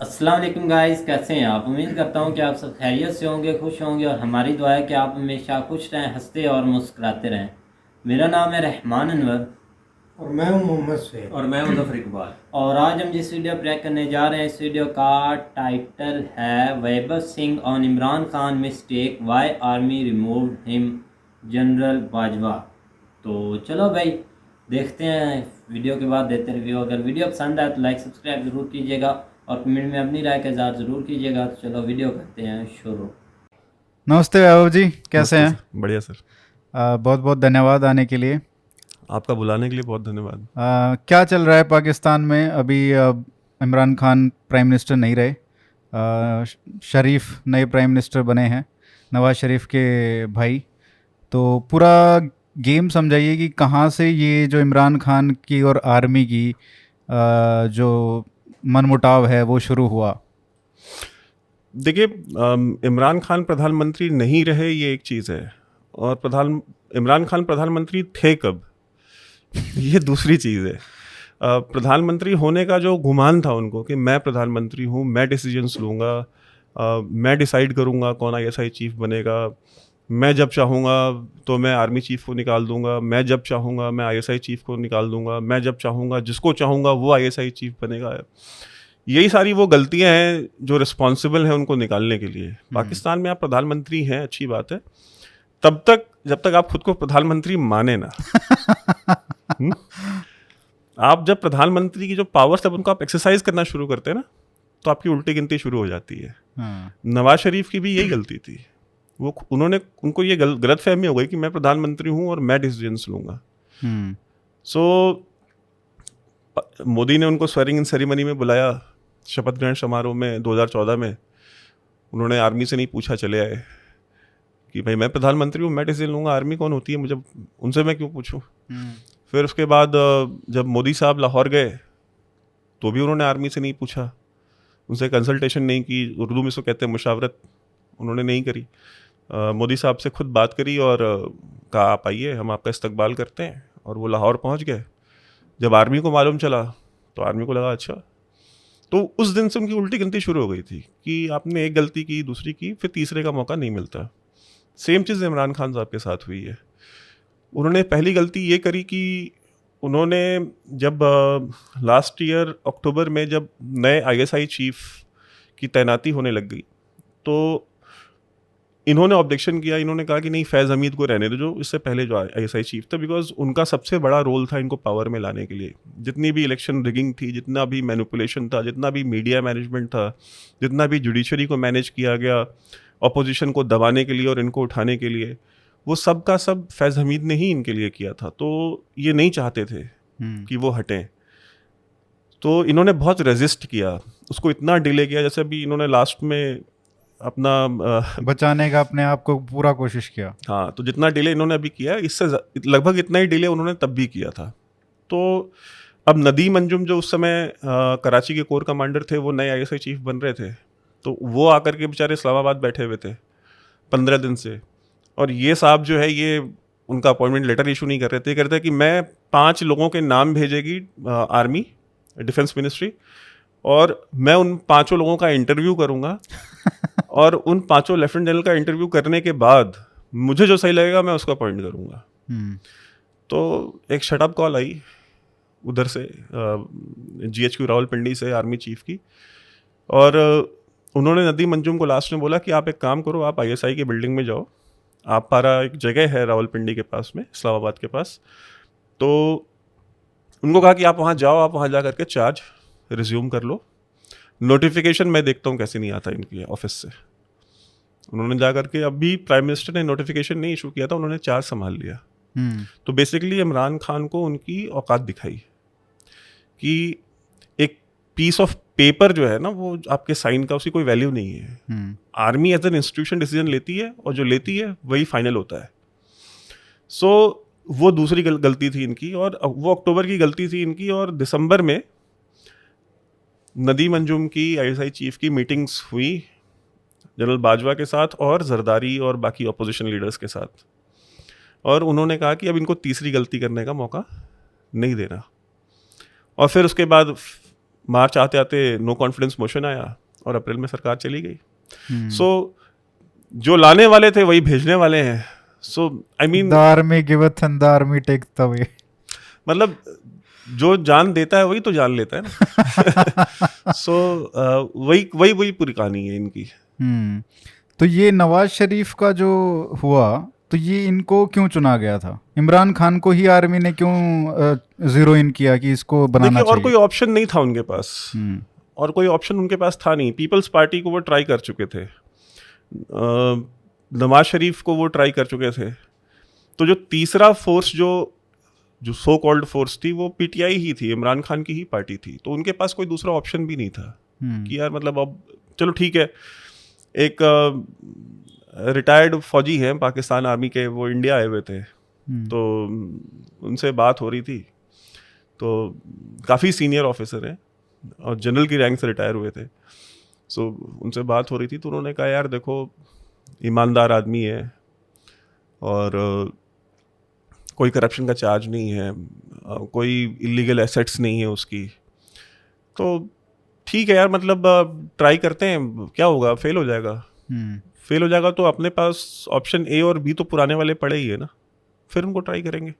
अस्सलाम वालेकुम गाइस, कैसे हैं आप? उम्मीद करता हूं कि आप सब खैरियत से होंगे, खुश होंगे और हमारी दुआ है कि आप हमेशा खुश रहें, हंसते और मुस्कुराते रहें। मेरा नाम है रहमान अनवर और मैं हूं मोहम्मद सुहेल। और मैं मुज़फ़्फ़र इकबाल। और आज हम जिस वीडियो प्ले करने जा रहे हैं, इस वीडियो का टाइटल है Vaibhav Singh on Imran Khan mistake, why army removed him, general Bajwa. तो चलो भाई देखते हैं, वीडियो के बाद देते रिव्यू। अगर वीडियो पसंद आए तो लाइक सब्सक्राइब ज़रूर कीजिएगा और कमेंट में अपनी राय का इज़हार ज़रूर कीजिएगा। तो चलो वीडियो करते हैं शुरू। नमस्ते वैभव जी, कैसे हैं? बढ़िया सर। बहुत बहुत धन्यवाद आने के लिए। आपका बुलाने के लिए बहुत धन्यवाद। क्या चल रहा है पाकिस्तान में अभी? इमरान खान प्राइम मिनिस्टर नहीं रहे, शरीफ नए प्राइम मिनिस्टर बने हैं, नवाज शरीफ के भाई। तो पूरा गेम समझाइए कि कहाँ से ये जो इमरान खान की और आर्मी की जो मनमुटाव है वो शुरू हुआ। देखिए, इमरान खान प्रधानमंत्री नहीं रहे ये एक चीज़ है, और इमरान खान प्रधानमंत्री थे कब ये दूसरी चीज़ है। प्रधानमंत्री होने का जो गुमान था उनको कि मैं प्रधानमंत्री हूँ, मैं डिसीजंस लूँगा, मैं डिसाइड करूँगा कौन आईएसआई चीफ बनेगा, मैं जब चाहूँगा तो मैं आर्मी चीफ को निकाल दूंगा, मैं जब चाहूँगा मैं आईएसआई चीफ को निकाल दूंगा, मैं जब चाहूँगा जिसको चाहूँगा वो आईएसआई चीफ बनेगा। यही सारी वो गलतियां हैं जो रिस्पॉन्सिबल हैं उनको निकालने के लिए। पाकिस्तान में आप प्रधानमंत्री हैं, अच्छी बात है, तब तक जब तक आप खुद को प्रधानमंत्री माने ना। आप जब प्रधानमंत्री की जो पावर्स तब उनको आप एक्सरसाइज करना शुरू करते हैं ना, तो आपकी उल्टी गिनती शुरू हो जाती है। नवाज शरीफ की भी यही गलती थी। उनको ये गलत फहमी हो गई कि मैं प्रधानमंत्री हूं और मैं डिसीजंस लूंगा। सो मोदी ने उनको स्वेरिंग इन सेरेमनी में बुलाया, शपथ ग्रहण समारोह में 2014 में। उन्होंने आर्मी से नहीं पूछा, चले आए कि भाई मैं प्रधानमंत्री हूँ, मैं डिसीजन लूंगा, आर्मी कौन होती है, मुझे उनसे मैं क्यों पूछूं। फिर उसके बाद जब मोदी साहब लाहौर गए तो भी उन्होंने आर्मी से नहीं पूछा, उनसे कंसल्टेशन नहीं की, उर्दू में इसको कहते हैं मुशावरत, उन्होंने नहीं करी। मोदी साहब से खुद बात करी और कहा आप आइए, हम आपका इस्तकबाल करते हैं। और वो लाहौर पहुंच गए। जब आर्मी को मालूम चला तो आर्मी को लगा अच्छा। तो उस दिन से उनकी उल्टी गिनती शुरू हो गई थी कि आपने एक गलती की, दूसरी की, फिर तीसरे का मौका नहीं मिलता। सेम चीज़ इमरान खान साहब के साथ हुई है। उन्होंने पहली गलती ये करी कि उन्होंने जब लास्ट ईयर अक्टूबर में जब नए आईएसआई चीफ की तैनाती होने लग गई तो इन्होंने ऑब्जेक्शन किया। इन्होंने कहा कि नहीं, फैज़ हमीद को रहने दो, जो इससे पहले जो आईएसआई चीफ था, बिकॉज उनका सबसे बड़ा रोल था इनको पावर में लाने के लिए। जितनी भी इलेक्शन रिगिंग थी, जितना भी मैनिपुलेशन था, जितना भी मीडिया मैनेजमेंट था, जितना भी जुडिशरी को मैनेज किया गया अपोजिशन को दबाने के लिए और इनको उठाने के लिए, वो सब का सब फैज़ हमीद ने ही इनके लिए किया था। तो ये नहीं चाहते थे कि वो हटें, तो इन्होंने बहुत रेजिस्ट किया, उसको इतना डिले किया। जैसे अभी इन्होंने लास्ट में अपना बचाने का अपने आप को पूरा कोशिश किया। हाँ, तो जितना डिले इन्होंने अभी किया, इससे लगभग इतना ही डिले उन्होंने तब भी किया था। तो अब नदीम अंजुम जो उस समय कराची के कोर कमांडर थे, वो नए आईएसआई चीफ बन रहे थे, तो वो आकर के बेचारे इस्लामाबाद बैठे हुए थे 15 दिन से। और ये साहब जो है, ये उनका अपॉइंटमेंट लेटर इशू नहीं कर रहे थे। कहते हैं कि मैं 5 लोगों के नाम भेजेगी आर्मी, डिफेंस मिनिस्ट्री, और मैं उन 5 लोगों का इंटरव्यू करूंगा और उन 5 लेफ्टिनेंट जनरल का इंटरव्यू करने के बाद मुझे जो सही लगेगा मैं उसको अपॉइंट करूंगा। तो एक शटअप कॉल आई उधर से, जीएचक्यू रावलपिंडी से, आर्मी चीफ की, और उन्होंने नदीम अंजुम को लास्ट में बोला कि आप एक काम करो, आप आईएसआई की बिल्डिंग में जाओ, आप पारा एक जगह है रावलपिंडी के पास में, इस्लामाबाद के पास। तो उनको कहा कि आप वहाँ जाओ, आप वहाँ जा करके चार्ज रिज्यूम कर लो। नोटिफिकेशन मैं देखता हूँ कैसे नहीं आता इनकी ऑफिस से। उन्होंने जा करके, अभी प्राइम मिनिस्टर ने नोटिफिकेशन नहीं इशू किया था, उन्होंने चार्ज संभाल लिया। तो बेसिकली इमरान खान को उनकी औकात दिखाई कि एक पीस ऑफ पेपर जो है ना, वो आपके साइन का, उसकी कोई वैल्यू नहीं है। Army as an institution decision लेती है और जो लेती है वही फाइनल होता है। सो वो दूसरी गलती थी इनकी, और वो अक्टूबर की गलती थी इनकी। और दिसंबर में नदीम अंजुम की आईएसआई चीफ की मीटिंग्स हुई, जनरल बाजवा के साथ और जरदारी और बाकी अपोजिशन लीडर्स के साथ, और उन्होंने कहा कि अब इनको तीसरी गलती करने का मौका नहीं देना। और फिर उसके बाद मार्च आते आते नो कॉन्फिडेंस मोशन आया और अप्रैल में सरकार चली गई। सो जो लाने वाले थे वही भेजने वाले हैं। So I mean the army giveth and the army takes the way. मतलब जो जान देता है वही तो जान लेता है ना। सो वही पूरी कहानी है इनकी। तो ये नवाज शरीफ का जो हुआ, तो ये इनको क्यों चुना गया था? इमरान खान को ही आर्मी ने क्यों जीरो इन किया कि इसको बनाना चाहिए? और कोई ऑप्शन नहीं था उनके पास, और कोई ऑप्शन उनके पास था नहीं। पीपल्स पार्टी को वो ट्राई कर चुके थे, नवाज शरीफ को वो ट्राई कर चुके थे। तो जो तीसरा फोर्स जो सो कॉल्ड फोर्स थी वो पीटीआई ही थी, इमरान खान की ही पार्टी थी। तो उनके पास कोई दूसरा ऑप्शन भी नहीं था कि यार मतलब अब चलो ठीक है, एक रिटायर्ड फौजी हैं पाकिस्तान आर्मी के, वो इंडिया आए हुए थे, तो उनसे बात हो रही थी। तो काफ़ी सीनियर ऑफिसर हैं और जनरल की रैंक से रिटायर हुए थे। सो उनसे बात हो रही थी, तो उन्होंने कहा यार देखो ईमानदार आदमी है और कोई करप्शन का चार्ज नहीं है, कोई इलीगल एसेट्स नहीं है उसकी, तो ठीक है यार मतलब ट्राई करते हैं, क्या होगा, फेल हो जाएगा। फेल हो जाएगा तो अपने पास ऑप्शन ए और बी तो पुराने वाले पड़े ही है ना, फिर उनको ट्राई करेंगे।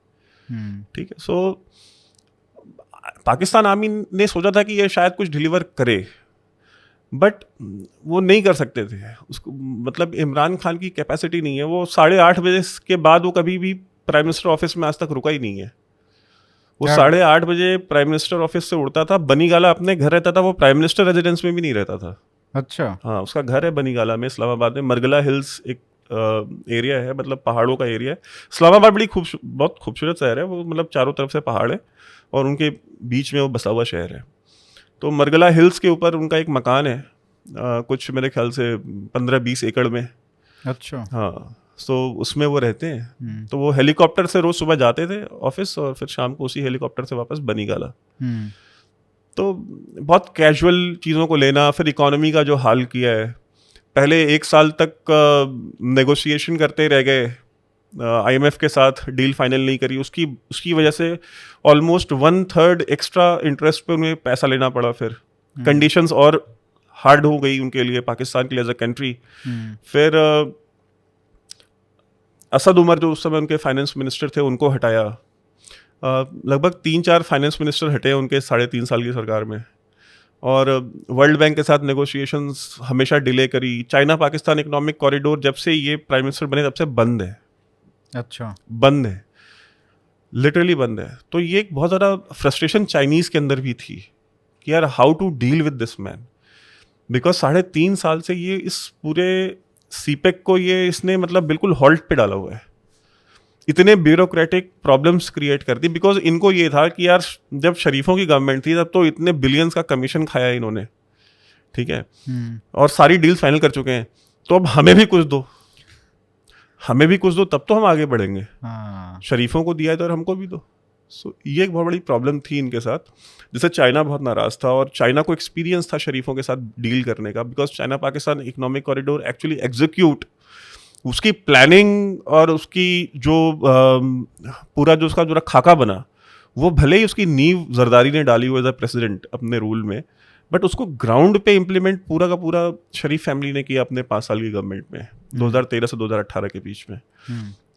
ठीक है। सो पाकिस्तान आर्मी ने सोचा था कि ये शायद कुछ डिलीवर करे, बट वो नहीं कर सकते थे उसको। मतलब इमरान खान की कैपेसिटी नहीं है, वो 8:30 बजे के बाद वो कभी भी प्राइम मिनिस्टर ऑफिस में आज तक रुका ही नहीं है। वो 8:30 बजे प्राइम मिनिस्टर ऑफिस से उड़ता था, बनीगाला अपने घर रहता था, वो प्राइम मिनिस्टर रेजिडेंस में भी नहीं रहता था। अच्छा। हाँ, उसका घर है बनीगाला में, इस्लामाबाद में। मरगला हिल्स एक एरिया है, मतलब पहाड़ों का एरिया है। इस्लामाबाद बहुत खूबसूरत शहर है वो, मतलब चारों तरफ से पहाड़ है और उनके बीच में वो बसा हुआ शहर है। तो मरगला हिल्स के ऊपर उनका एक मकान है, कुछ मेरे ख्याल से 15-20 एकड़ में। अच्छा। हाँ, तो उसमें वो रहते हैं। तो वो हेलीकॉप्टर से रोज सुबह जाते थे ऑफिस और फिर शाम को उसी हेलीकॉप्टर से वापस बनीगाला। तो बहुत कैजुअल चीज़ों को लेना। फिर इकोनॉमी का जो हाल किया है, पहले 1 साल तक नेगोशिएशन करते रह गए, IMF के साथ डील फाइनल नहीं करी, उसकी वजह से ऑलमोस्ट 1/3 एक्स्ट्रा इंटरेस्ट पे उन्हें पैसा लेना पड़ा। फिर कंडीशंस और हार्ड हो गई उनके लिए, पाकिस्तान के लिए एज अ कंट्री। फिर असद उमर जो उस समय उनके फाइनेंस मिनिस्टर थे उनको हटाया। लगभग 3-4 फाइनेंस मिनिस्टर हटे उनके 3.5 साल की सरकार में। और वर्ल्ड बैंक के साथ नेगोशिएशंस हमेशा डिले करी। चाइना पाकिस्तान इकोनॉमिक कॉरिडोर जब से ये प्राइम मिनिस्टर बने तब से बंद है। अच्छा। बंद है, लिटरली बंद है। तो ये एक बहुत ज़्यादा फ्रस्ट्रेशन चाइनीज़ के अंदर भी थी कि यार how to deal with this man, because 3.5 साल से ये इस पूरे सीपेक को इसने मतलब बिल्कुल हॉल्ट पे डाला हुआ है। इतने ब्यूरोक्रेटिक प्रॉब्लम्स क्रिएट कर दी, बिकॉज इनको ये था कि यार जब शरीफों की गवर्नमेंट थी तब तो इतने बिलियंस का कमीशन खाया इन्होंने, ठीक है, और सारी डील्स फाइनल कर चुके हैं, तो अब हमें भी कुछ दो, तब तो हम आगे बढ़ेंगे। शरीफों को दिया है तो और हमको भी दो। सो ये एक बहुत बड़ी प्रॉब्लम थी इनके साथ, जिससे चाइना बहुत नाराज़ था। और चाइना को एक्सपीरियंस था शरीफों के साथ डील करने का, because China Pakistan economic corridor actually execute, उसकी प्लानिंग और उसकी जो पूरा जो उसका जो खाका बना, वो भले ही उसकी नींव जरदारी ने डाली हुई एज अ प्रेसिडेंट अपने रूल में, बट उसको ग्राउंड पे इम्प्लीमेंट पूरा का पूरा शरीफ फैमिली ने किया अपने 5 साल की गवर्नमेंट में, 2013 से 2018 के बीच में।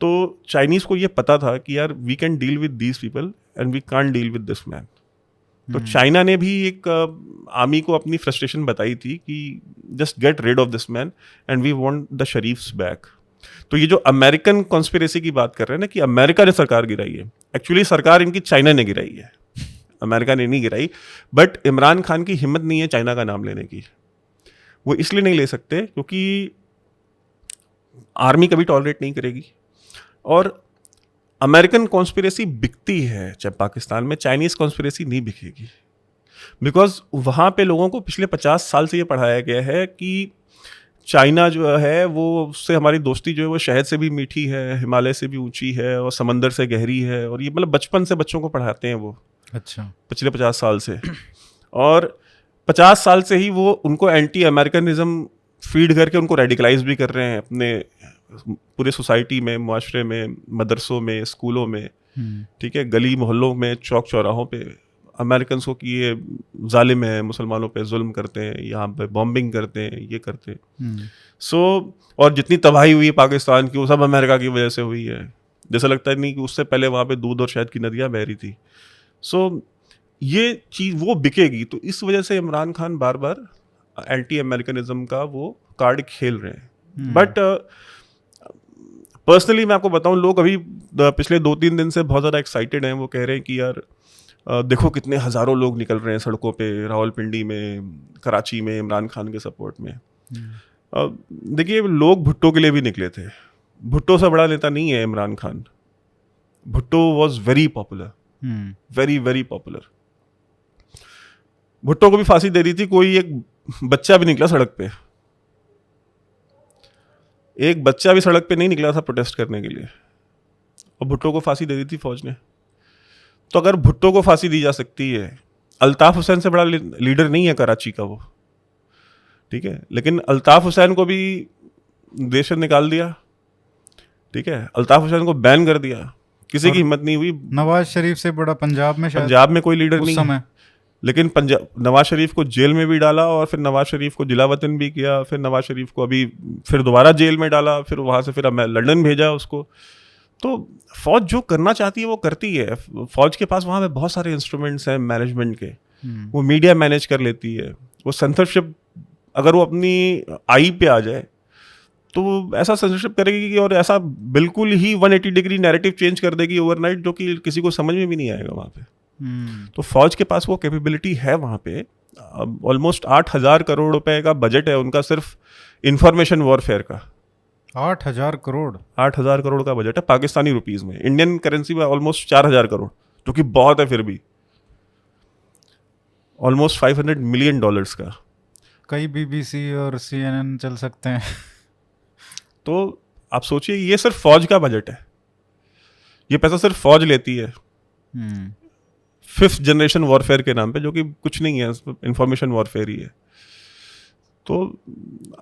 तो चाइनीज़ को ये पता था कि यार we can deal with these people and we can't deal with this man. तो चाइना ने भी एक आर्मी को अपनी फ्रस्ट्रेशन बताई थी कि just get rid of this man and we want the Sharifs back. तो ये जो अमेरिकन कॉन्स्पिरेसी की बात कर रहे हैं ना कि अमेरिका ने सरकार गिराई है, एक्चुअली सरकार इनकी चाइना ने गिराई है, अमेरिका ने नहीं गिराई। बट इमरान खान की हिम्मत नहीं है चाइना का नाम लेने की। वो इसलिए नहीं ले सकते क्योंकि आर्मी कभी टॉलरेट नहीं करेगी, और अमेरिकन कॉन्स्पिरेसी बिकती है जब पाकिस्तान में, चाइनीज़ कॉन्स्पिरेसी नहीं बिकेगी। बिकॉज वहाँ पे लोगों को पिछले 50 साल से ये पढ़ाया गया है कि चाइना जो है वो उससे हमारी दोस्ती जो है वो शहद से भी मीठी है, हिमालय से भी ऊंची है और समंदर से गहरी है, और ये मतलब बचपन से बच्चों को पढ़ाते हैं वो। अच्छा। पिछले 50 साल से, और 50 साल से ही वो उनको एंटी अमेरिकनिज्म फीड करके उनको रेडिकलाइज भी कर रहे हैं अपने पूरे सोसाइटी में, मुआशरे में, मदरसों में, स्कूलों में, ठीक है, गली मोहल्लों में, चौक चौराहों पे अमेरिकन को कि ये जालिम है, मुसलमानों पे जुल्म करते हैं, यहाँ पे बॉम्बिंग करते हैं, ये करते हैं। सो और जितनी तबाही हुई है पाकिस्तान की वो सब अमेरिका की वजह से हुई है। जैसा लगता है नहीं कि उससे पहले वहाँ पे दूध और शहद की नदियाँ बह रही थी। सो ये चीज़ वो बिकेगी, तो इस वजह से इमरान खान बार बार एंटी अमेरिकनिज्म का वो कार्ड खेल रहे हैं। बट पर्सनली मैं आपको बताऊं, लोग अभी पिछले 2-3 दिन से बहुत ज़्यादा एक्साइटेड हैं। वो कह रहे हैं कि यार देखो कितने हज़ारों लोग निकल रहे हैं सड़कों पे, रावलपिंडी में, कराची में, इमरान खान के सपोर्ट में। देखिए, लोग भुट्टो के लिए भी निकले थे। भुट्टो से बड़ा नेता नहीं है Imran Khan. Bhutto was very popular, very very popular. Bhutto को भी फांसी दे दी थी, कोई एक बच्चा भी निकला सड़क पे, एक बच्चा भी सड़क पे नहीं निकला था प्रोटेस्ट करने के लिए, और भुट्टो को फांसी दे दी थी फौज ने। तो अगर भुट्टो को फांसी दी जा सकती है, अल्ताफ हुसैन से बड़ा लीडर नहीं है कराची का वो, ठीक है, लेकिन अल्ताफ हुसैन को भी देश से निकाल दिया, ठीक है, अल्ताफ हुसैन को बैन कर दिया, किसी की हिम्मत नहीं हुई। नवाज शरीफ से बड़ा पंजाब में, पंजाब में कोई लीडर नहीं समय, लेकिन नवाज शरीफ को जेल में भी डाला, और फिर नवाज शरीफ को जिला वतन भी किया, फिर नवाज शरीफ को अभी फिर दोबारा जेल में डाला, फिर वहाँ से फिर लंदन भेजा उसको। तो फौज जो करना चाहती है वो करती है। फौज के पास वहाँ पे बहुत सारे इंस्ट्रूमेंट्स हैं मैनेजमेंट के। वो मीडिया मैनेज कर लेती है, वो सेंसरशिप, अगर वो अपनी आई पे आ जाए तो वो ऐसा सेंसरशिप करेगी कि, और ऐसा बिल्कुल ही 180 डिग्री नैरेटिव चेंज कर देगी ओवरनाइट, जो कि किसी को समझ में भी नहीं आएगा वहाँ पे। तो फौज के पास वो कैपेबिलिटी है वहाँ पे। ऑलमोस्ट 8,000 करोड़ रुपए का बजट है उनका सिर्फ इंफॉर्मेशन वॉरफेयर का। 8,000 करोड़ 8,000 करोड़ का बजट है पाकिस्तानी रुपीस में। इंडियन करेंसी में ऑलमोस्ट 4,000 करोड़, जो कि बहुत है फिर भी। ऑलमोस्ट $500 मिलियन का। कई BBC और CNN चल सकते हैं। तो आप सोचिए, ये सिर्फ फौज का बजट है, ये पैसा सिर्फ फौज लेती है 5th जनरेशन वॉरफेयर के नाम पे, जो कि कुछ नहीं है, इंफॉर्मेशन वॉरफेयर ही है। तो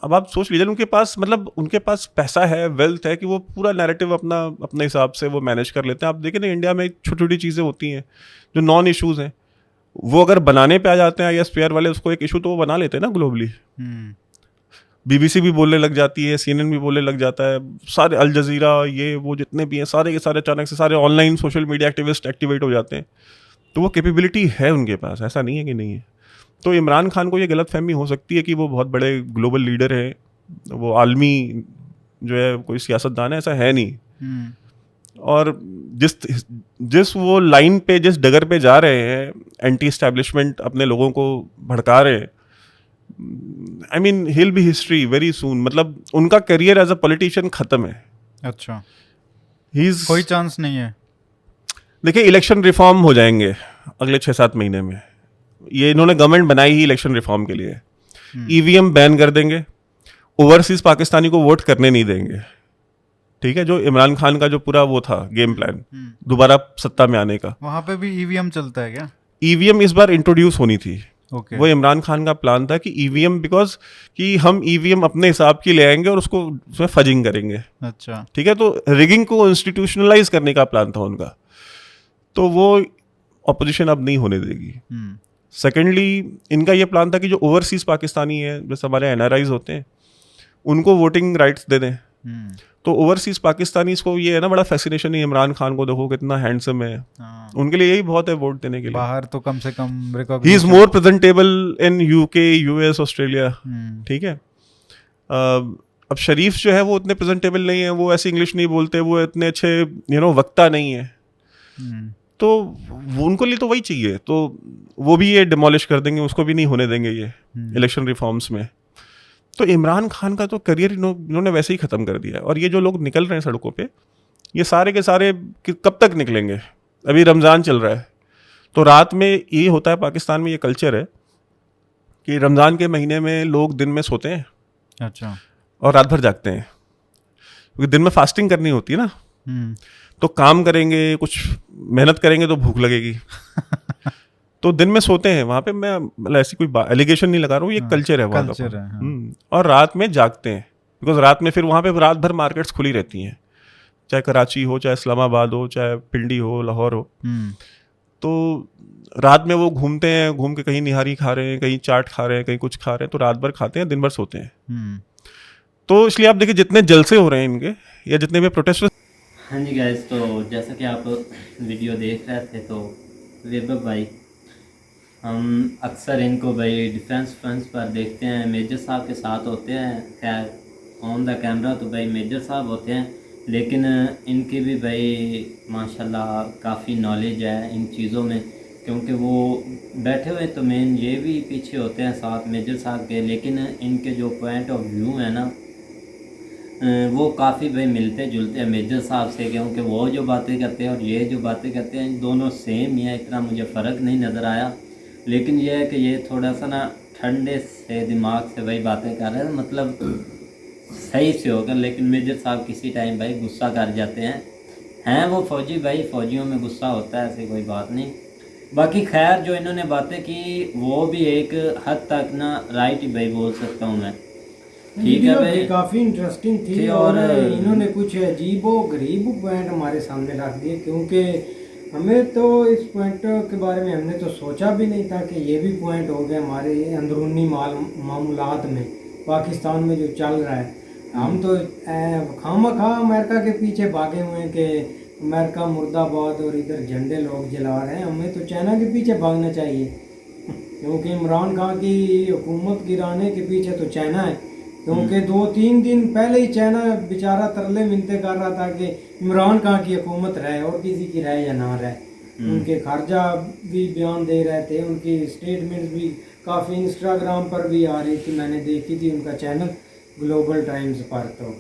अब आप सोच लीजिए, उनके पास मतलब उनके पास पैसा है, वेल्थ है, कि वो पूरा नैरेटिव अपने हिसाब से वो मैनेज कर लेते हैं। आप देखिए ना, इंडिया में छोटी छोटी चीज़ें होती हैं जो नॉन इश्यूज़ हैं, वो अगर बनाने पे आ जाते हैं ISPR वाले उसको एक इशू, तो वो बना लेते हैं ना ग्लोबली। BBC भी बोलने लग जाती है, CNN भी बोलने लग जाता है, सारे अल जजीरा, ये वो जितने भी हैं सारे के सारे अचानक से सारे online social media activist activate हो जाते हैं। तो वो कैपेबिलिटी है उनके पास, ऐसा नहीं है कि नहीं है। तो इमरान खान को ये गलतफहमी हो सकती है कि वो बहुत बड़े ग्लोबल लीडर है, वो आलमी जो है कोई सियासतदान है, ऐसा है नहीं। और जिस वो लाइन पे, जिस डगर पे जा रहे हैं, एंटी एस्टैब्लिशमेंट अपने लोगों को भड़का रहे हैं, I mean hill B history very soon. मतलब उनका करियर एज अ पॉलिटिशियन खत्म है। अच्छा, कोई चांस नहीं है। देखिए, इलेक्शन रिफॉर्म हो जाएंगे अगले 6-7 महीने में। ये इन्होंने गवर्नमेंट बनाई ही इलेक्शन रिफॉर्म के लिए। EVM बैन कर देंगे, ओवरसीज पाकिस्तानी को वोट करने नहीं देंगे, ठीक है, जो इमरान खान का जो पूरा वो था गेम प्लान दोबारा सत्ता में आने का। वहां पे भी EVM चलता है क्या? EVM इस बार इंट्रोड्यूस होनी थी। Okay. वो इमरान खान का प्लान था कि EVM, बिकॉज कि हम EVM अपने हिसाब की ले आएंगे और उसको उसमें फजिंग करेंगे। अच्छा, ठीक है, तो रिगिंग को इंस्टीट्यूशनलाइज करने का प्लान था उनका, तो वो ऑपोजिशन अब नहीं होने देगी। सेकेंडली, इनका ये प्लान था कि जो ओवरसीज पाकिस्तानी है, जैसे हमारे NRIs होते हैं, उनको वोटिंग राइट्स दे दें। तो ओवरसीज पाकिस्तानी को ये है ना, बड़ा फैसिनेशन है इमरान खान को, देखो कितना हैंडसम है। उनके लिए यही बहुत है वोट देने के लिए। बाहर तो कम से कम ही is more presentable in UK, US, Australia, ठीक है। अब शरीफ जो है वो उतने प्रेजेंटेबल नहीं है, वो ऐसी इंग्लिश नहीं बोलते, वो इतने अच्छे वक्ता नहीं है। तो उनको लिए तो वही चाहिए, तो वो भी ये डिमोलिश कर देंगे, उसको भी नहीं होने देंगे ये इलेक्शन रिफॉर्म्स में। तो इमरान खान का तो करियर इन्होंने वैसे ही ख़त्म कर दिया है। और ये जो लोग निकल रहे हैं सड़कों पे, ये सारे के सारे कब तक निकलेंगे? अभी रमज़ान चल रहा है, तो रात में ये होता है पाकिस्तान में, ये कल्चर है कि रमज़ान के महीने में लोग दिन में सोते हैं, अच्छा, और रात भर जागते हैं, क्योंकि दिन में फास्टिंग करनी होती है ना। तो काम करेंगे, कुछ मेहनत करेंगे तो भूख लगेगी तो दिन में सोते हैं वहाँ पे, मैं मतलब ऐसी कोई एलिगेशन नहीं लगा रहा हूँ, ये कल्चर है वहाँ का। कल्चर है, हाँ। और रात में जागते हैं, बिकॉज रात में फिर वहाँ पे रात भर मार्केट्स खुली रहती हैं, चाहे कराची हो, चाहे इस्लामाबाद हो, चाहे पिंडी हो, लाहौर हो। तो रात में वो घूमते हैं, घूम के कहीं निहारी खा रहे हैं, कहीं चाट खा रहे हैं, कहीं कुछ खा रहे हैं, तो रात भर खाते हैं, दिन भर सोते हैं। तो इसलिए आप देखिए जितने जलसे हो रहे हैं इनके, या जितने भी प्रोटेस्ट। हाँ जी गाइस, तो जैसा कि आप वीडियो देख रहे थे, तो वैभव भाई, हम अक्सर इनको भाई डिफेंस फ्रंट पर देखते हैं, मेजर साहब के साथ होते हैं। खैर ऑन द कैमरा तो भाई मेजर साहब होते हैं, लेकिन इनकी भी भाई माशाल्लाह काफ़ी नॉलेज है इन चीज़ों में, क्योंकि वो बैठे हुए तो मेन ये भी पीछे होते हैं साथ मेजर साहब के, लेकिन इनके जो पॉइंट ऑफ व्यू है ना, वो काफ़ी भाई मिलते जुलते हैं मेजर साहब से, क्योंकि वो जो बातें करते हैं और ये जो बातें करते हैं दोनों सेम ही है, इतना मुझे फ़र्क नहीं नज़र आया। लेकिन ये है कि ये थोड़ा सा ना ठंडे से दिमाग से भाई बातें कर रहे हैं, मतलब सही से होकर, लेकिन मेजर साहब किसी टाइम भाई गुस्सा कर जाते हैं वो फौजी भाई, फौजियों में गुस्सा होता है, ऐसी कोई बात नहीं। बाकी खैर जो इन्होंने बातें की वो भी एक हद तक ना राइट ही भाई बोल सकता हूँ मैं, ठीक है भाई, काफ़ी इंटरेस्टिंग थी। और इन्होंने कुछ अजीबो गरीब पॉइंट हमारे सामने रख दिए, क्योंकि हमें तो इस पॉइंट के बारे में हमने तो सोचा भी नहीं था कि ये भी पॉइंट हो गया हमारे अंदरूनी मामूलात में, पाकिस्तान में जो चल रहा है। हम तो खामखा अमेरिका के पीछे भागे हुए हैं कि अमेरिका मुर्दाबाद और इधर झंडे लोग जला रहे हैं। हमें तो चाइना के पीछे भागना चाहिए, क्योंकि इमरान खान की हुकूमत गिराने के पीछे तो चाइना है। क्योंकि 2-3 दिन पहले ही चाइना बेचारा तरले मिनते कर रहा था कि इमरान खान की हुकूमत रहे और किसी की रहे या ना रहे। उनके खर्चा भी बयान दे रहे थे, उनकी स्टेटमेंट्स भी काफ़ी इंस्टाग्राम पर भी आ रही थी, मैंने देखी थी उनका चैनल ग्लोबल टाइम्स पर। तो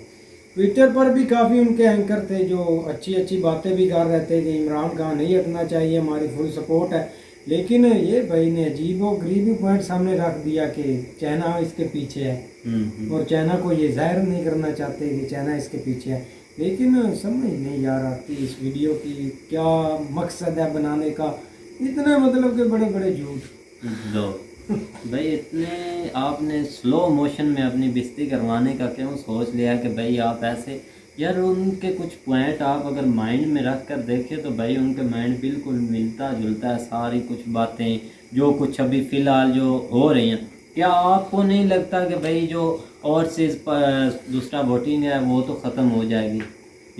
ट्विटर पर भी काफ़ी उनके एंकर थे जो अच्छी अच्छी बातें भी कर रहे थे कि इमरान खान नहीं हटना चाहिए, हमारी फुल सपोर्ट है। लेकिन ये भाई ने अजीब और गरीबी पॉइंट सामने रख दिया कि चाइना इसके पीछे है, और चाइना को ये जाहिर नहीं करना चाहते कि चाइना इसके पीछे है। लेकिन समझ नहीं यार आती इस वीडियो की क्या मकसद है बनाने का, इतने मतलब के बड़े बड़े झूठ दो भाई, इतने आपने स्लो मोशन में अपनी बेइज्जती करवाने का क्यों सोच लिया कि भाई आप ऐसे, यार उनके कुछ पॉइंट आप अगर माइंड में रख कर देखें तो भाई उनके माइंड बिल्कुल मिलता जुलता है, सारी कुछ बातें जो कुछ अभी फ़िलहाल जो हो रही हैं। क्या आपको नहीं लगता कि भाई जो ओवरसीज़ दूसरा वोटिंग है वो तो ख़त्म हो जाएगी,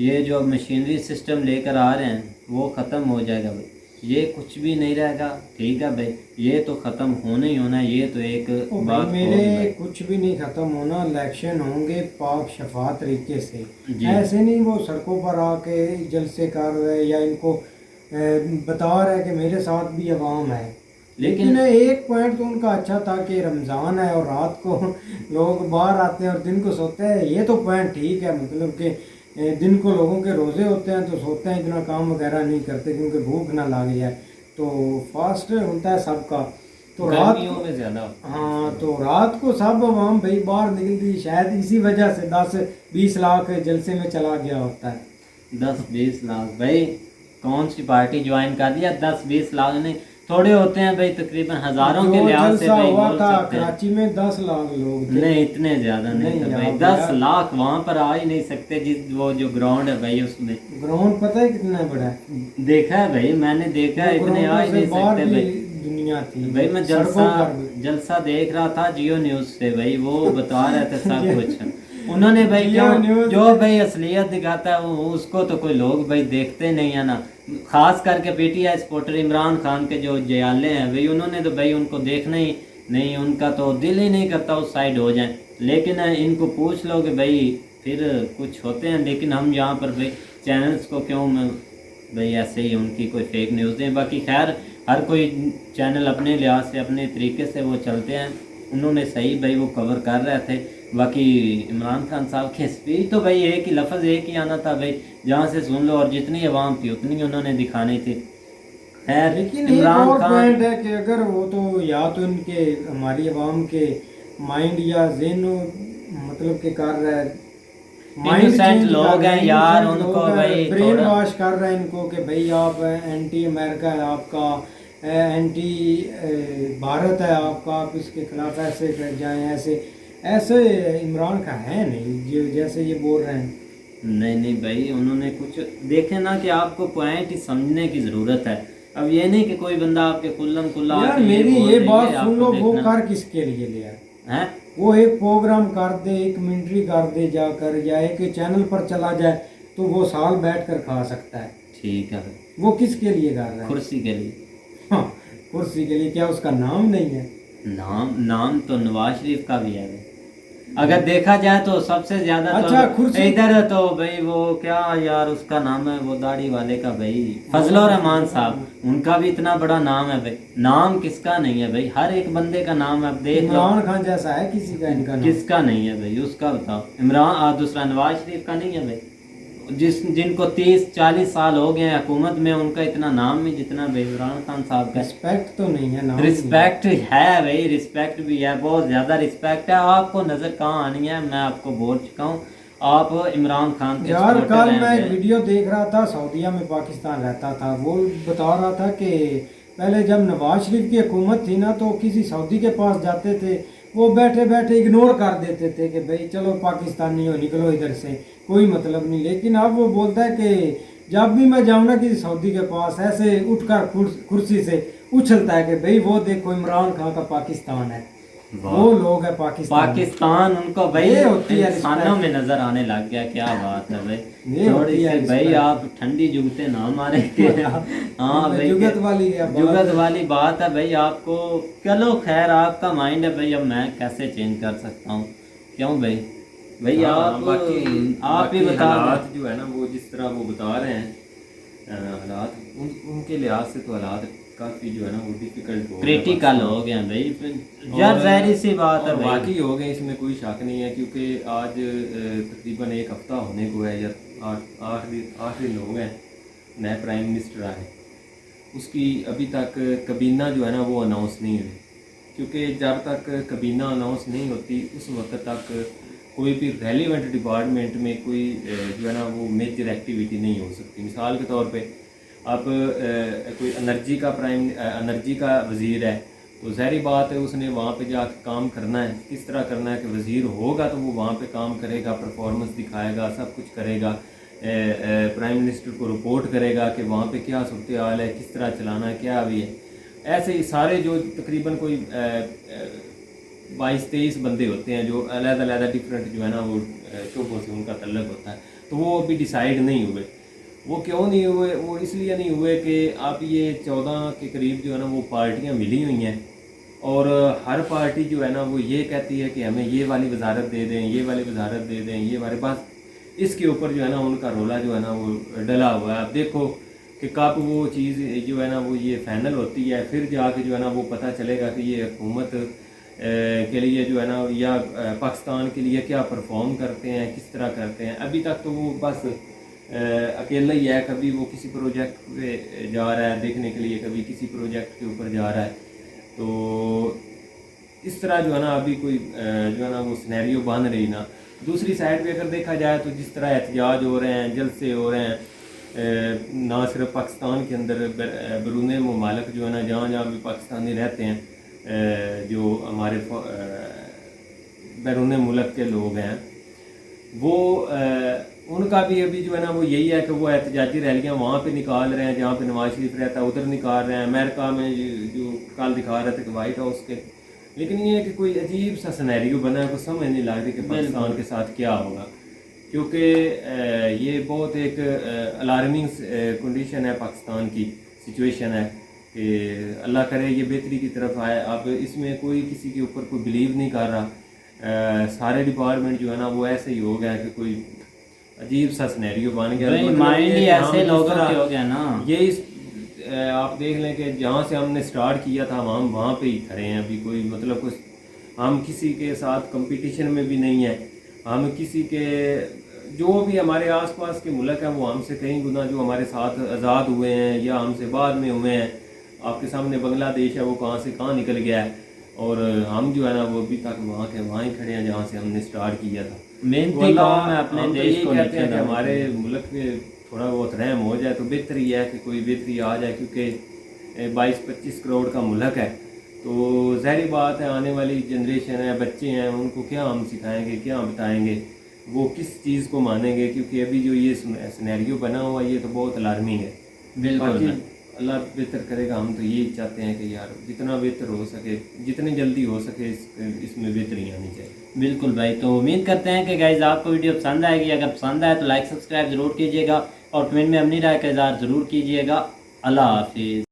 ये जो मशीनरी सिस्टम लेकर आ रहे हैं वो ख़त्म हो जाएगा भाई, ये कुछ भी नहीं रहेगा, ठीक है भाई, ये तो ख़त्म होना ही होना, ये तो एक बात मेरे कुछ भी नहीं ख़त्म होना। इलेक्शन होंगे पाक शफा तरीके से, ऐसे नहीं वो सड़कों पर आके जलसे कर रहे या इनको बता रहे कि मेरे साथ भी अवाम है। लेकिन एक पॉइंट तो उनका अच्छा था कि रमज़ान है और रात को लोग बाहर आते हैं और दिन को सोते हैं, ये तो पॉइंट ठीक है, मतलब कि दिन को लोगों के रोज़े होते हैं तो सोते हैं, इतना काम वगैरह नहीं करते क्योंकि भूख ना लग जाए, तो फास्ट होता है सबका। तो रात में ज़्यादा, हाँ, तो रात को सब आवाम भाई बाहर निकलती, शायद इसी वजह से 10-20 लाख जलसे में चला गया होता है। 10-20 लाख भाई, कौन सी पार्टी ज्वाइन कर दिया? 10-20 लाख नहीं, थोड़े होते हैं भाई, तकरीबन हज़ारों के लिहाज से भाई हुआ था कराची में 10 लाख लोग थे। नहीं, इतने ज़्यादा नहीं थे भाई, 10 लाख वहाँ पर आ ही नहीं सकते, जिस वो जो ग्राउंड है भाई, उसमें ग्राउंड पता है कितना बड़ा है? देखा है भाई, मैंने देखा है, इतने आ ही नहीं सकते भाई। दुनिया थी भाई, मैं जलसा देख रहा था जियो न्यूज़ से भाई, वो बता रहे थे सब कुछ उन्होंने भाई, जो भाई असलियत दिखाता है वो उसको तो कोई लोग भाई देखते नहीं है ना, खास करके पीटीआई सपोर्टर इमरान खान के जो जयाले हैं भाई, उन्होंने तो भाई उनको देखना ही नहीं, उनका तो दिल ही नहीं करता उस साइड हो जाए। लेकिन इनको पूछ लो कि भाई फिर कुछ होते हैं, लेकिन हम यहाँ पर भाई चैनल्स को क्यों भाई ऐसे ही उनकी कोई फेक न्यूज़ दें। बाकी खैर हर कोई चैनल अपने लिहाज से अपने तरीके से वो चलते हैं, उन्होंने सही भाई वो कवर कर रहे थे। बाकी इमरान खान साहब की स्पीच तो भाई एक ही लफ्ज़ एक ही आना था भाई, जहाँ से सुन लो, और जितनी आवाम थी उतनी उन्होंने दिखानी थी। लेकिन इमरान खान है कि अगर वो तो या तो इनके हमारी आवाम के माइंड या ज़हन मतलब के कर रहा है, माइंड सेट लोग हैं यार, उनको भाई ब्रेन वॉश कर रहे हैं इनको कि भाई आप एंटी अमेरिका है आपका, एंटी भारत है आपका, आप इसके खिलाफ ऐसे कर जाएं, ऐसे इमरान खान है नहीं जो जैसे ये बोल रहे हैं। नहीं नहीं भाई, उन्होंने कुछ देखे ना कि आपको पॉइंट ही समझने की ज़रूरत है। अब ये नहीं कि कोई बंदा आपके कुल्लम कुल्ला यार आके मेरी बोल ये देंगे, बात सुन आपको लो, वो देखना कर किसके लिए लिया है। वो एक प्रोग्राम कर दे, एक मिनट्री कर दे जाकर, या एक चैनल पर चला जाए तो वो साल बैठ कर खा सकता है। ठीक है भाई, वो किसके लिए कर रहा है? कुर्सी के लिए। हाँ, कुर्सी के लिए। क्या उसका नाम नहीं है? नाम तो नवाज शरीफ का भी है भाई। अगर देखा जाए तो सबसे ज्यादा अच्छा, तो कुर्सी- इधर तो भाई वो क्या यार उसका नाम है, वो दाढ़ी वाले का भाई, फजलुर रहमान साहब, उनका भी इतना बड़ा नाम है भाई। नाम किसका नहीं है भाई, हर एक बंदे का नाम है। अब देख लो इमरान खान जैसा है किसी का इनका नाम? किसका नहीं है भाई, उसका बताओ। दूसरा नवाज शरीफ का नहीं है भाई, जिनको 30-40 साल हो गए हैं हुकूमत में, उनका इतना नाम नहीं जितना भाई इमरान खान साहब का। रिस्पेक्ट तो नहीं है, नाम रिस्पेक्ट है भाई, रिस्पेक्ट भी है, बहुत ज़्यादा रिस्पेक्ट है। आपको नज़र कहाँ आनी है, मैं आपको बोल चुका हूँ। आप इमरान खान के यार supporter कल हैं मैं एक भाई। वीडियो देख रहा था, सऊदीया में पाकिस्तान रहता था, वो बता रहा था कि पहले जब नवाज शरीफ की हुकूमत थी ना, तो किसी सऊदी के पास जाते थे, वो बैठे बैठे इग्नोर कर देते थे कि भाई चलो पाकिस्तानी हो, निकलो इधर से, कोई मतलब नहीं। लेकिन अब वो बोलता है कि जब भी मैं जाऊँ ना किसी सऊदी के पास, ऐसे उठकर कुर्सी से उछलता है कि भाई वो देखो इमरान खान का पाकिस्तान है, वो लोग है पाकिस्तान उनको भाई ये होती है इंसानों में नजर आने लग गया। क्या बात है भाई, ये थोड़ी होती है सी भाई respect। आप ठंडी जुगते ना मारे के। हाँ भाई, जुगत वाली है बात। जुगत वाली बात है भाई आपको। चलो खैर, आपका माइंड है भाई, अब मैं कैसे चेंज कर सकता हूँ? क्यों भाई? भाई आप ही बता दें। हालात जो है ना, वो जिस तरह वो बता रहे हैं, हालात उनके लिहाज से तो हालात काफ़ी जो है ना वो डिफिकल्ट हो गए, क्रिटिकल हो गया भाई यार, जाहिर सी बात है और भाई। वाकई हो गए, इसमें कोई शक नहीं है। क्योंकि आज तकरीबन एक हफ्ता होने को है, या 8 दिन हो गए नए प्राइम मिनिस्टर आए, उसकी अभी तक कबीना जो है ना वो अनाउंस नहीं हुई। क्योंकि जब तक कबीना अनाउंस नहीं होती उस वक्त तक कोई भी रेलिवेंट डिपार्टमेंट में कोई जो है ना वो मेजर एक्टिविटी नहीं हो सकती। मिसाल के तौर पे अब कोई एनर्जी का वज़ीर है, तो ज़ाहिरी बात है उसने वहाँ पे जाकर काम करना है। किस तरह करना है कि वज़ीर होगा तो वो वहाँ पे काम करेगा, परफॉर्मेंस दिखाएगा, सब कुछ करेगा, प्राइम मिनिस्टर को रिपोर्ट करेगा कि वहाँ पे क्या सूरत हाल है, किस तरह चलाना है, क्या अभी है। ऐसे ही सारे जो तकरीबन कोई 22-23 बंदे होते हैं जो अलग-अलग डिफरेंट जो है ना वो शोबों से उनका तल्लक होता है, तो वो अभी डिसाइड नहीं हुए। वो क्यों नहीं हुए? वो इसलिए नहीं हुए कि अब ये 14 के करीब जो है ना वो पार्टियां मिली हुई हैं, और हर पार्टी जो है ना वो ये कहती है कि हमें ये वाली वजारत दे दें, ये वाली वजारत दे दें, ये वाले, बस इसके ऊपर जो है ना उनका रोला जो है ना वो डला हुआ है। अब देखो कि कब वो चीज़ जो है ना वो ये फाइनल होती है, फिर जाके जो है ना वो पता चलेगा कि ये हुकूमत के लिए जो है ना, या पाकिस्तान के लिए क्या परफॉर्म करते हैं, किस तरह करते हैं। अभी तक तो वो बस अकेला ही है, कभी वो किसी प्रोजेक्ट पे जा रहा है देखने के लिए, कभी किसी प्रोजेक्ट के ऊपर जा रहा है। तो इस तरह जो है ना अभी कोई जो है ना वो सिनेरियो बन रही ना। दूसरी साइड पे अगर देखा जाए तो जिस तरह एहतजाज हो रहे हैं, जलसे हो रहे हैं, ना सिर्फ पाकिस्तान के अंदर, बैरून मुमालिक जो है ना, जहाँ जहाँ भी पाकिस्तानी रहते हैं, जो हमारे बैरून मुल्क के लोग हैं, वो उनका भी अभी जो है ना वो यही है कि वो एहतजाजी रैलियाँ वहाँ पे निकाल रहे हैं जहाँ पे नवाज शरीफ रहता है, उधर निकाल रहे हैं। अमेरिका में जो कल दिखा रहे थे कि वाइट हाउस के, लेकिन ये है कि कोई अजीब सा सिनेरियो बना है, कुछ समझ नहीं लग रही कि पाकिस्तान के साथ क्या होगा। क्योंकि ये बहुत एक अलार्मिंग कंडीशन है, पाकिस्तान की सिचुएशन है कि अल्लाह करे ये बेहतरी की तरफ आए। अब इसमें कोई किसी के ऊपर कोई बिलीव नहीं कर रहा। सारे डिपार्टमेंट जो है ना वो ऐसे ही हो गया कि कोई अजीब सा सिनेरियो बन गया। भाई मतलब माइंड ही ये हम ऐसे जिस लोगों तरह- के हो गया ना। ये आप देख लें कि जहाँ से हमने स्टार्ट किया था हम वहाँ पे ही खड़े हैं अभी। कोई मतलब कुछ हम किसी के साथ कंपटीशन में भी नहीं है। हम किसी के जो भी हमारे आसपास के मुल्क हैं वो हमसे कई गुना जो हमारे साथ आज़ाद हुए हैं या हमसे बाद में हुए हैं। आपके सामने बांग्लादेश है, वो कहाँ से कहाँ निकल गया है, और हम जो है ना वो अभी तक वहाँ के वहाँ ही खड़े हैं जहाँ से हमने स्टार्ट किया था। मेहनती कौम है, अपने हम तो देश यही को कहते हैं कि नीचे हमारे मुल्क में थोड़ा बहुत रहम हो जाए तो बेहतरी है कि कोई बेहतरी आ जाए। क्योंकि 22-25 करोड़ का मुल्क है। तो ज़ाहिर बात है आने वाली जनरेशन है, बच्चे हैं, उनको क्या हम सिखाएंगे, क्या बताएंगे, वो किस चीज़ को मानेंगे, क्योंकि अभी जो ये सिनेरियो बना हुआ ये तो बहुत अलार्मिंग है। बिल्कुल बाकी भाई। अल्लाह बेहतर करेगा, हम तो यही चाहते हैं कि यार जितना बेहतर हो सके, जितनी जल्दी हो सके इसमें बेहतरी आनी चाहिए। बिल्कुल भाई, तो उम्मीद करते हैं कि गाइज आपको वीडियो पसंद आएगी। अगर पसंद आए तो लाइक सब्सक्राइब ज़रूर कीजिएगा और कमेंट में अपनी राय का इज़हार ज़रूर कीजिएगा। अल्लाह हाफिज़।